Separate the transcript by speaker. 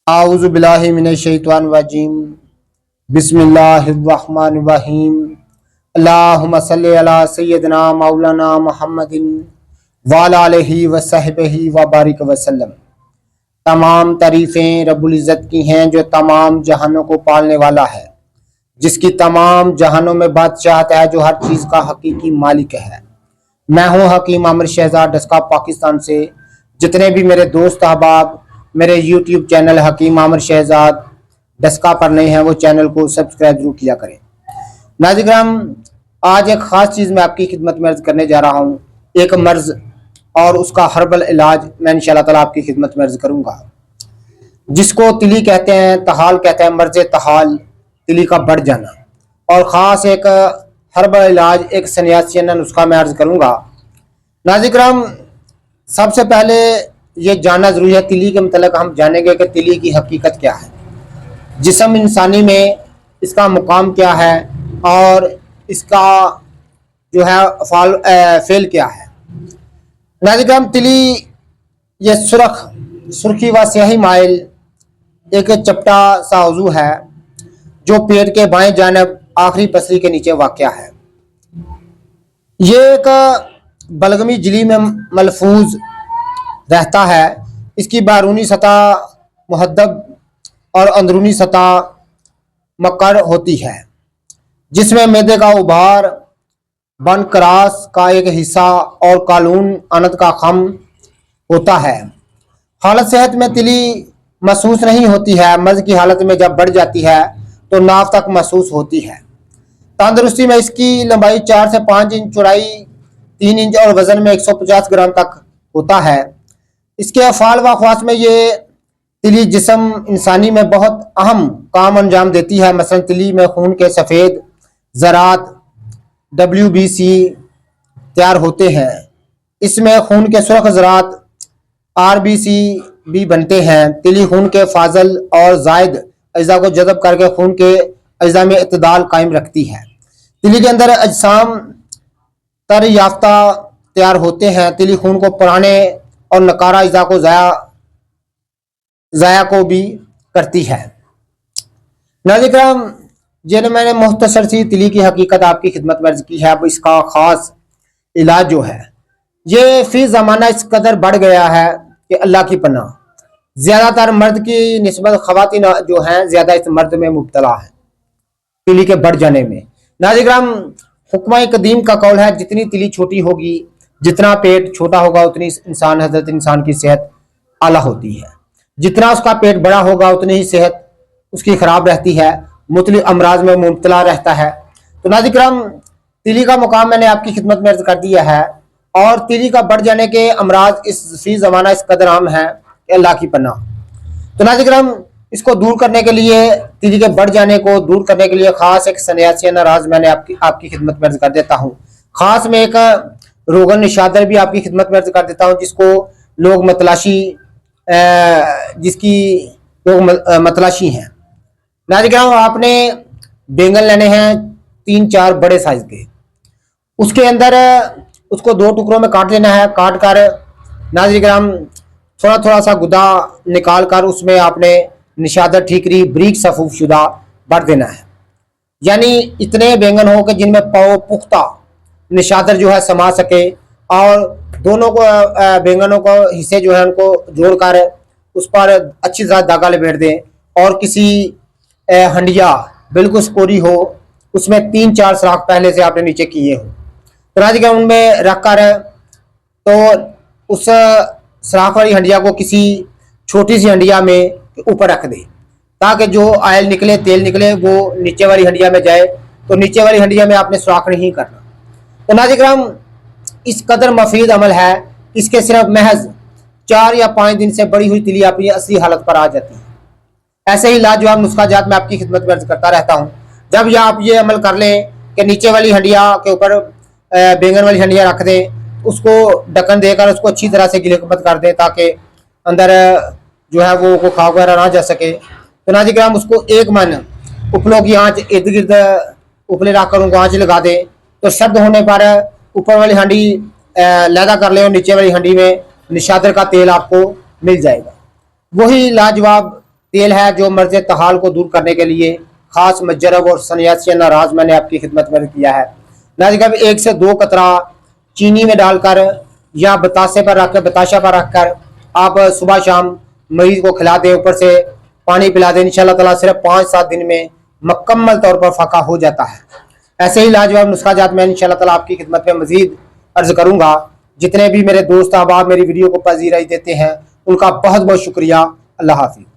Speaker 1: आऊज़ु बिल्लाहि मिनश शैतानिर रजीम। बिस्मिल्लाहिर्रहमानिर्रहीम। अल्लाहुम्मा सल्लि अला सय्यिदना मौलाना मुहम्मदिन व अला आलिहि व सहबिहि व बारिक वसल्लम। तमाम तारीफ़ें रब्बुल इज़्ज़त की हैं जो तमाम जहानों को पालने वाला है, जिसकी तमाम जहानों में बादशाहत है, जो हर चीज़ का हकीकी मालिक है। मैं हूँ हकीम आमिर शहजाद डस्का पाकिस्तान से। जितने भी मेरे दोस्त अहबाब मेरे यूट्यूब चैनल हकीम आमिर शहजाद डस्का पर नए हैं, वो चैनल को सब्सक्राइब जरूर किया करें। नाज़रीन, आज एक ख़ास चीज़ मैं आपकी खिदमत में अर्ज़ करने जा रहा हूँ। एक मर्ज़ और उसका हर्बल इलाज मैं इंशाअल्लाह ताला आपकी खिदमत में अर्ज़ करूँगा, जिसको तिली कहते हैं, तहाल कहते हैं। मर्ज़ तहाल, तिली का बढ़ जाना, और ख़ास एक हर्बल इलाज, एक सन्यासियाना नुस्खा मैं अर्ज़ करूँगा। नाज़रीन, सबसे पहले ये जानना ज़रूरी है, तिली के मतलब हम जानेंगे कि तिली की हकीकत क्या है, जिस्म इंसानी में इसका मुकाम क्या है, और इसका जो है फेल क्या है। नाज़रीन, तिली ये सुर्खी व स्याही माइल एक चपटा सा उज़ू है, जो पेट के बाएं जानब आखिरी पसली के नीचे वाक़या है। ये एक बलगमी झिल्ली में मलफूज रहता है। इसकी बारूनी सतह मुहद्दब और अंदरूनी सतह मकर होती है, जिसमें मैदे का उभार, बन क्रास का एक हिस्सा और कालून अनत का खम होता है। हालत सेहत में तिली महसूस नहीं होती है। मर्ज की हालत में जब बढ़ जाती है तो नाफ तक महसूस होती है। तंदुरुस्ती में इसकी लंबाई 4 से 5 इंच, चौड़ाई 3 इंच और वजन में 150 ग्राम तक होता है। इसके अफ़ाल व ख़वास में ये तिली जिस्म इंसानी में बहुत अहम काम अंजाम देती है। मसलन तिली में खून के सफ़ेद ज़रात WBC तैयार होते हैं। इसमें खून के सुर्ख ज़रात RBC भी बनते हैं। तिली खून के फाजल और जायद अज्जा को जज़ब करके खून के अज्जा में इत्तदाल कायम रखती है। तिली के अंदर अजसाम तर याफ्ता तैयार होते हैं। तिली खून को पुराने और नकारा अज्जा को ज़ाया को भी करती है। नाज़रीन, जिन्हें मैंने मुख्तसर सी तिली की हकीकत आपकी खिदमत में अर्ज़ की है। अब इसका ख़ास इलाज जो है, ये फ़ी ज़माना इस कदर बढ़ गया है कि अल्लाह की पनाह। ज़्यादातर मर्द की निस्बत ख़वातीन जो हैं, ज़्यादा इस मर्द में मुब्तला है तिली के बढ़ जाने में। नाज़रीन, हुक्मा कदीम का कौल है, जितनी तिली छोटी होगी, जितना पेट छोटा होगा, उतनी हज़रत इंसान की सेहत आला होती है। जितना उसका पेट बड़ा होगा, उतनी ही सेहत उसकी ख़राब रहती है, मुख्तलिफ अमराज में मुब्तला रहता है। तो नाज़रीन, तिली का मुकाम मैंने आपकी खिदमत में अर्ज़ कर दिया है, और तिली का बढ़ जाने के अमराज इस फ़ी ज़माना इस कदर आम है कि अल्लाह की पनाह। तो नाज़रीन, इसको दूर करने के लिए, तिली के बढ़ जाने को दूर करने के लिए ख़ास एक सन्यासियाना राज मैंने आपकी खिदमत में अर्ज़ कर देता हूँ। ख़ास में एक रोगन निशादर भी आपकी खिदमत में अर्ज़ कर देता हूँ, जिसको लोग मतलाशी मतलाशी हैं। नाज़रीन, आपने बैंगन लेने हैं 3-4 बड़े साइज़ के। उसके अंदर उसको 2 टुकड़ों में काट लेना है। काट कर नाज़रीन थोड़ा थोड़ा सा गुदा निकाल कर उसमें आपने निशादर ठीकरी ब्रीक सफूफ शुदा भर देना है। यानी इतने बैंगन हो कि जिनमें पुख्ता निशादर जो है समा सके, और दोनों को बैंगनों को हिस्से जो है उनको जोड़कर उस पर अच्छी तरह धागा लपेट दें, और किसी हंडिया बिल्कुल स्कोरी हो, उसमें 3-4 सुराख पहले से आपने नीचे किए हो, तो नाज़रीन उनमें रख कर तो उस सुराख वाली हंडिया को किसी छोटी सी हंडिया में ऊपर रख दें, ताकि जो ऑयल निकले, तेल निकले, वो नीचे वाली हंडिया में जाए। तो नीचे वाली हंडिया में आपने सुराख नहीं करना। तो नाज़रीन, इस कदर मफीद अमल है, इसके सिर्फ महज 4 या 5 दिन से बड़ी हुई तिली अपनी असली हालत पर आ जाती है। ऐसे ही लाजवाब नुस्खा जात मैं आपकी खिदमत में अर्ज़ करता रहता हूँ। जब आप ये अमल कर लें कि नीचे वाली हंडिया के ऊपर बैंगन वाली हंडिया रख दें, उसको ढक्कन देकर उसको अच्छी तरह से गिलकबत कर दें, ताकि अंदर जो है वो खाक वगैरह ना जा सके। तो नाज़रीन, उसको 1 मन उपलों की आँच इर्द गिर्द उपले रख कर उनको आँच लगा दें। तो शब्द होने पर ऊपर वाली हांडी लैदा कर ले, और नीचे वाली हांडी में निशादर का तेल आपको मिल जाएगा। वही लाजवाब तेल है जो मर्ज तहाल को दूर करने के लिए खास मजरब और सन्यासी नाराज मैंने आपकी खिदमत में किया है। नाज़रीन कभी 1 से 2 कतरा चीनी में डालकर या बताशा पर रखकर आप सुबह शाम मरीज को खिला दें, ऊपर से पानी पिला दें। इंशाल्लाह ताला सिर्फ 5-7 दिन में मुकम्मल तौर पर फाका हो जाता है। ऐसे ही लाजवाब नुस्खा जात मैं इंशाल्लाह ताला आपकी खिदमत में मजीद अर्ज करूंगा। जितने भी मेरे दोस्त अहबाब मेरी वीडियो को पजीराई देते हैं उनका बहुत बहुत शुक्रिया। अल्लाह हाफिज़।